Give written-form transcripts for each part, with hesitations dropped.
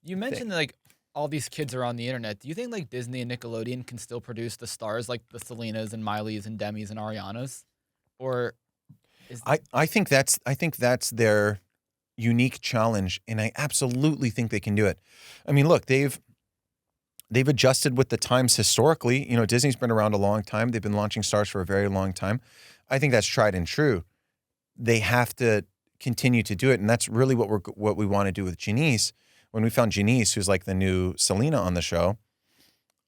You mentioned like all these kids are on the internet. Do you think like Disney and Nickelodeon can still produce the stars like the Selenas and Mileys and Demis and Arianas, or is I think that's their unique challenge, and I absolutely think they can do it. I mean, look, they've adjusted with the times historically. You know, Disney's been around a long time. They've been launching stars for a very long time. I think that's tried and true. They have to continue to do it, and that's really what we want to do with Janice. When we found Janice, who's like the new Selena on the show,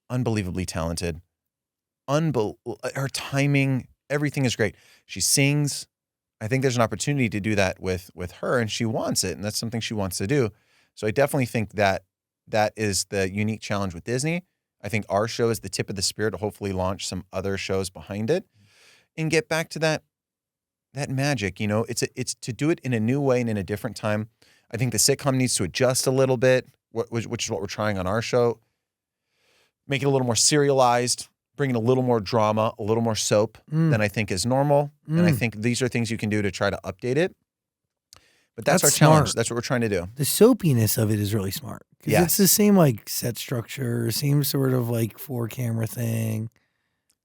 unbelievably talented, her timing, everything is great. She sings. I think there's an opportunity to do that with her, and she wants it, and that's something she wants to do. So I definitely think that is the unique challenge with Disney. I think our show is the tip of the spear to hopefully launch some other shows behind it and get back to that magic. You know, it's to do it in a new way and in a different time. I think the sitcom needs to adjust a little bit, which is what we're trying on our show. Make it a little more serialized, bring in a little more drama, a little more soap than I think is normal. And I think these are things you can do to try to update it. But that's our challenge. That's what we're trying to do. The soapiness of it is really smart. Because it's the same like set structure, same sort of like 4-camera thing.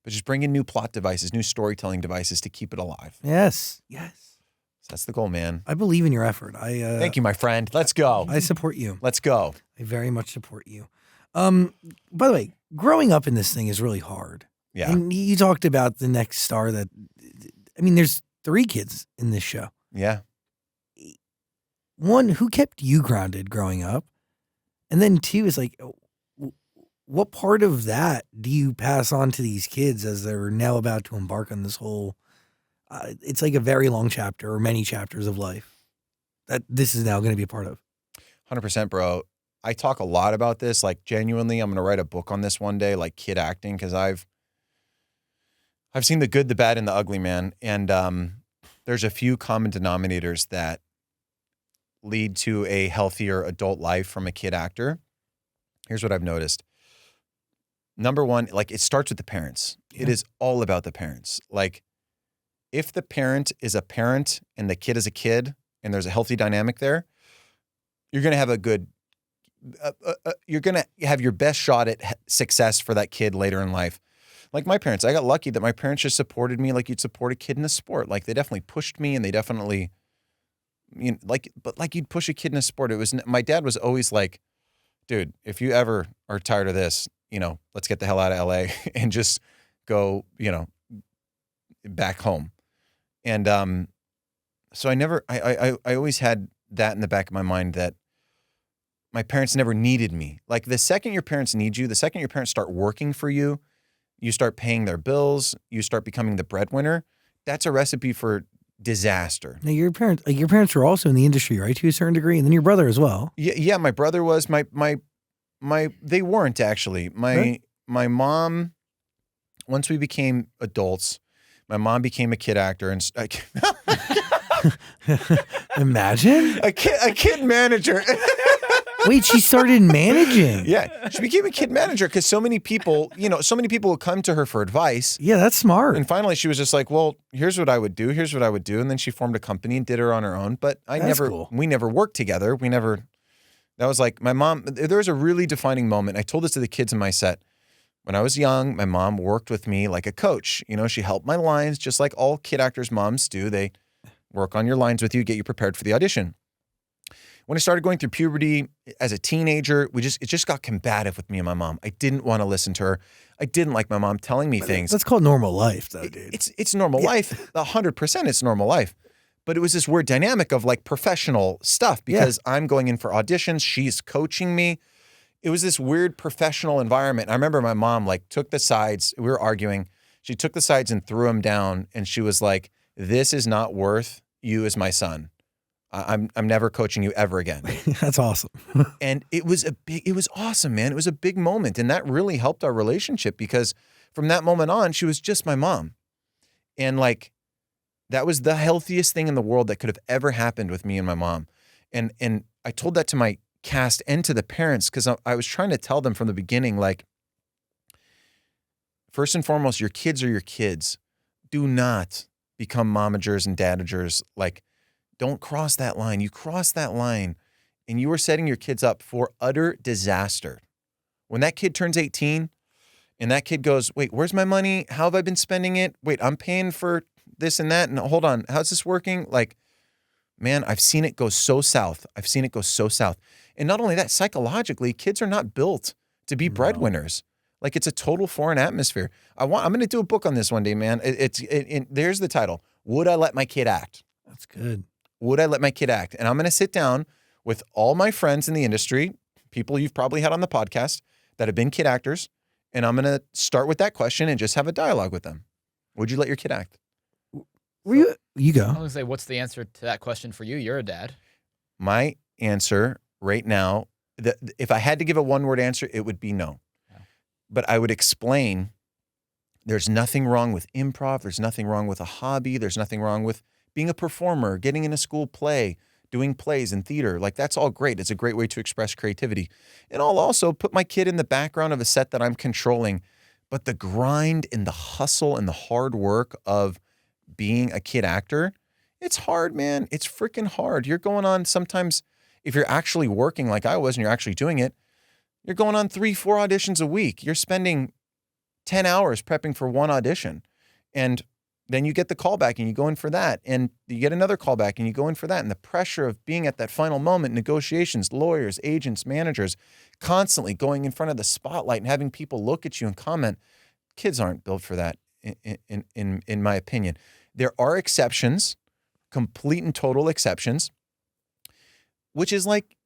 But just bring in new plot devices, new storytelling devices to keep it alive. Yes. That's the goal, man. I believe in your effort. Thank you, my friend. Let's go. I support you. Let's go. I very much support you. By the way, growing up in this thing is really hard. Yeah. And you talked about the next star that, I mean, there's 3 kids in this show. Yeah. One, who kept you grounded growing up? And then 2 is like, what part of that do you pass on to these kids as they're now about to embark on this whole, it's like a very long chapter or many chapters of life that this is now going to be a part of? 100%, bro. I talk a lot about this. Like, genuinely, I'm going to write a book on this one day, like kid acting, because I've seen the good, the bad, and the ugly, man. And there's a few common denominators that lead to a healthier adult life from a kid actor. Here's what I've noticed. Number one, like, it starts with the parents. Yeah. It is all about the parents. Like, if the parent is a parent and the kid is a kid and there's a healthy dynamic there, you're going to have a good, you're going to have your best shot at success for that kid later in life. Like my parents, I got lucky that my parents just supported me like you'd support a kid in a sport. Like, they definitely pushed me, and they definitely, you know, like you'd push a kid in a sport. My dad was always like, dude, if you ever are tired of this, you know, let's get the hell out of LA and just go, you know, back home. And so I always had that in the back of my mind, that my parents never needed me. Like, the second your parents need you, the second your parents start working for you, you start paying their bills, you start becoming the breadwinner, that's a recipe for disaster. Now, your parents were also in the industry, right, to a certain degree, and then your brother as well. Yeah, my brother was. They weren't actually. My mom, once we became adults, my mom became a kid actor, and Imagine a kid manager. Wait, she started managing. Yeah, she became a kid manager because so many people would come to her for advice. Yeah, that's smart. And finally, she was just like, "Well, here's what I would do. Here's what I would do." And then she formed a company and did her on her own. But we never worked together. That was like my mom. There was a really defining moment. I told this to the kids in my set. When I was young, my mom worked with me like a coach. You know, she helped my lines just like all kid actors' moms do. They work on your lines with you, get you prepared for the audition. When I started going through puberty as a teenager, it just got combative with me and my mom. I didn't want to listen to her. I didn't like my mom telling me things. That's called normal life, though, dude. It's normal life. 100% it's normal life. But it was this weird dynamic of like professional stuff because I'm going in for auditions. She's coaching me. It was this weird professional environment. I remember my mom like took the sides. We were arguing. She took the sides and threw them down. And she was like, "This is not worth you as my son. I'm never coaching you ever again." That's awesome. And it was awesome, man. It was a big moment. And that really helped our relationship because from that moment on, she was just my mom. And like, that was the healthiest thing in the world that could have ever happened with me and my mom. And I told that to my cast and to the parents because I was trying to tell them from the beginning, like, first and foremost, your kids are your kids. Do not become momagers and dadagers. Like, don't cross that line. You cross that line and you are setting your kids up for utter disaster. When that kid turns 18 and that kid goes, wait, where's my money? How have I been spending it? Wait, I'm paying for this and that. And hold on, how's this working? Like, man, I've seen it go so south. And not only that, psychologically, kids are not built to be breadwinners. Like, it's a total foreign atmosphere. I'm going to do a book on this one day, man. There's the title. Would I let my kid act? That's good. Would I let my kid act? And I'm going to sit down with all my friends in the industry, people you've probably had on the podcast that have been kid actors, and I'm going to start with that question and just have a dialogue with them. Would you let your kid act? You go. I was gonna say, what's the answer to that question for you? You're a dad. My answer right now, if I had to give a one-word answer, it would be no. Yeah. But I would explain there's nothing wrong with improv. There's nothing wrong with a hobby. There's nothing wrong with being a performer, getting in a school play, doing plays and theater. Like, that's all great. It's a great way to express creativity. And I'll also put my kid in the background of a set that I'm controlling. But the grind and the hustle and the hard work of being a kid actor, it's hard, man. It's freaking hard. You're going on sometimes, if you're actually working like I was and you're actually doing it, you're going on 3-4 auditions a week. You're spending 10 hours prepping for one audition. And then you get the callback and you go in for that. And you get another callback and you go in for that. And the pressure of being at that final moment, negotiations, lawyers, agents, managers, constantly going in front of the spotlight and having people look at you and comment. Kids aren't built for that, in my opinion. There are exceptions, complete and total exceptions, which is like,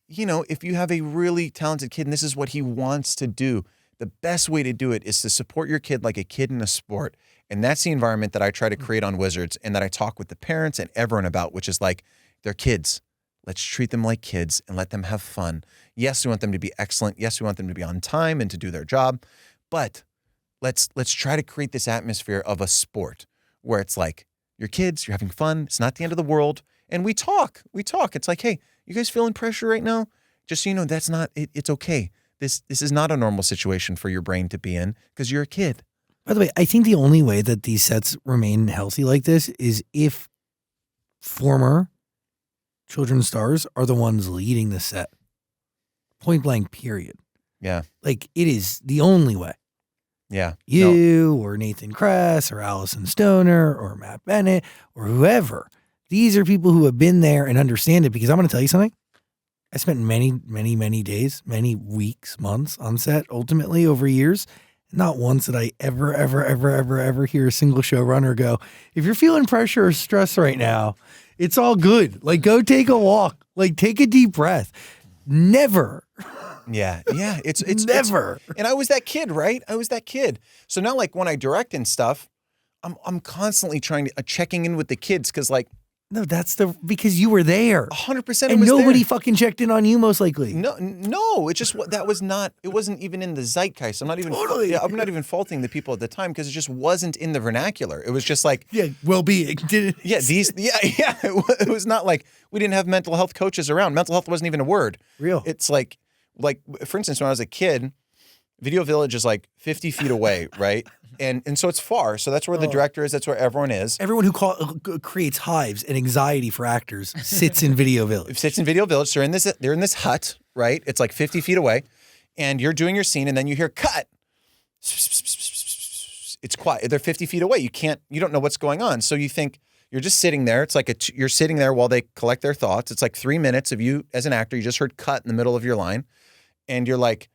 if you have a really talented kid and this is what he wants to do, the best way to do it is to support your kid like a kid in a sport. And that's the environment that I try to create on Wizards and that I talk with the parents and everyone about, which is like, they're kids. Let's treat them like kids and let them have fun. Yes, we want them to be excellent. Yes, we want them to be on time and to do their job. But let's try to create this atmosphere of a sport where it's like, you're kids, you're having fun. It's not the end of the world. And we talk. It's like, hey, you guys feeling pressure right now? Just so you know, that's not, it's okay. This is not a normal situation for your brain to be in because you're a kid. By the way, I think the only way that these sets remain healthy like this is if former children's stars are the ones leading the set. Point blank, period. Yeah. Like, it is the only way. Yeah. You or Nathan Kress or Allison Stoner or Matt Bennett or whoever. These are people who have been there and understand it, because I'm going to tell you something. I spent many, many, many days, many weeks, months on set, ultimately over years. Not once did I ever hear a single showrunner go, if you're feeling pressure or stress right now, it's all good. Like, go take a walk. Like, take a deep breath. Never. Yeah. It's never. And I was that kid, right? So now, like, when I direct and stuff, I'm constantly checking in with the kids because, like, no, because you were there. 100%. And nobody fucking checked in on you, most likely. No. It's just it wasn't even in the zeitgeist. I'm not even faulting the people at the time because it just wasn't in the vernacular. It was just like, well-being. It was not like we didn't have mental health coaches around. Mental health wasn't even a word. Real. It's like, for instance, when I was a kid, Video Village is like 50 feet away, right? And so it's far. So that's where the director is. That's where everyone is. Everyone who creates hives and anxiety for actors sits in Video Village. They're in this hut, right? It's like 50 feet away, and you're doing your scene, and then you hear cut. It's quiet. They're 50 feet away. You don't know what's going on. So you think you're just sitting there. It's like you're sitting there while they collect their thoughts. It's like 3 minutes of you as an actor. You just heard cut in the middle of your line, and you're like,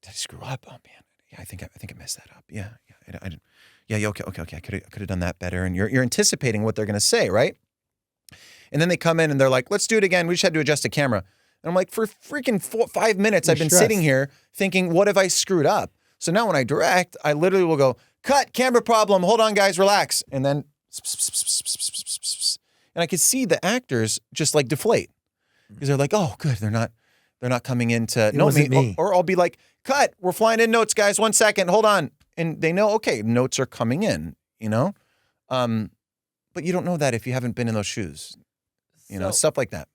did I screw up? Oh man, yeah, I think I messed that up. Yeah, I didn't. Yeah, okay. I could have done that better. And you're anticipating what they're gonna say, right? And then they come in and they're like, let's do it again. We just had to adjust the camera. And I'm like, for freaking 5 minutes, I've been sitting here thinking, what have I screwed up? So now when I direct, I literally will go, cut, camera problem. Hold on, guys, relax. And then, and I could see the actors just like deflate because they're like, oh, good, they're not coming in to know me. Or I'll be like, cut, we're flying in notes, guys. 1 second, hold on. And they know, okay, notes are coming in, But you don't know that if you haven't been in those shoes, stuff like that.